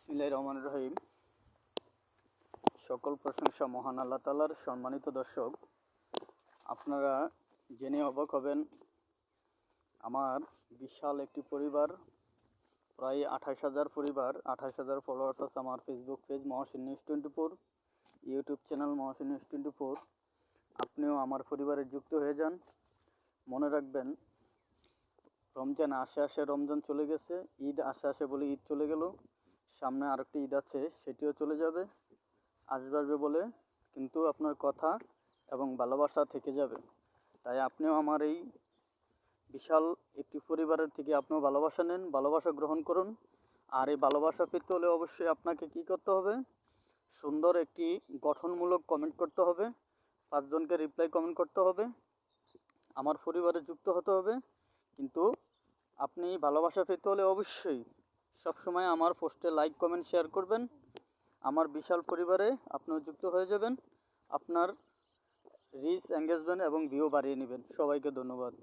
বিসমিল্লাহির রহমানির রহিম। সকল প্রশংসা মহান আল্লাহ তাআলার। সম্মানিত দর্শক, আপনারা জেনে অবাক হবেন, আমার বিশাল একটি পরিবার, প্রায় 28,000 পরিবার, 28,000 ফলোয়ার্স আছে আমার Facebook page Mohsin news 24, YouTube channel Mohsin news 24। আপনিও আমার পরিবারে যুক্ত হয়ে যান। মনে রাখবেন, রমজান আসে রমজান চলে গেছে, ঈদ আসে বলে ঈদ চলে গেল, সামনে আরেকটি ঈদ আছে, সেটিও চলে যাবে, আসবে বলে, কিন্তু আপনার কথা এবং ভালোবাসা থেকে যাবে। তাই আপনিও আমার এই বিশাল একটি পরিবারের থেকে আপনিও ভালোবাসা নেন, ভালোবাসা গ্রহণ করুন। আর এই ভালোবাসা পেতে হলে অবশ্যই আপনাকে কি করতে হবে? সুন্দর একটি গঠনমূলক কমেন্ট করতে হবে, 5 জনকে রিপ্লাই কমেন্ট করতে হবে, আমার পরিবারে যুক্ত হতে হবে। কিন্তু আপনি ভালোবাসা পেতে হলে অবশ্যই সবসময় আমার পোস্টে লাইক কমেন্ট শেয়ার করবেন। আমার বিশাল পরিবারে আপনিও যুক্ত হয়ে যাবেন, আপনার রিচ এঙ্গেজমেন্ট এবং ভিউ বাড়িয়ে নেবেন। সবাইকে ধন্যবাদ।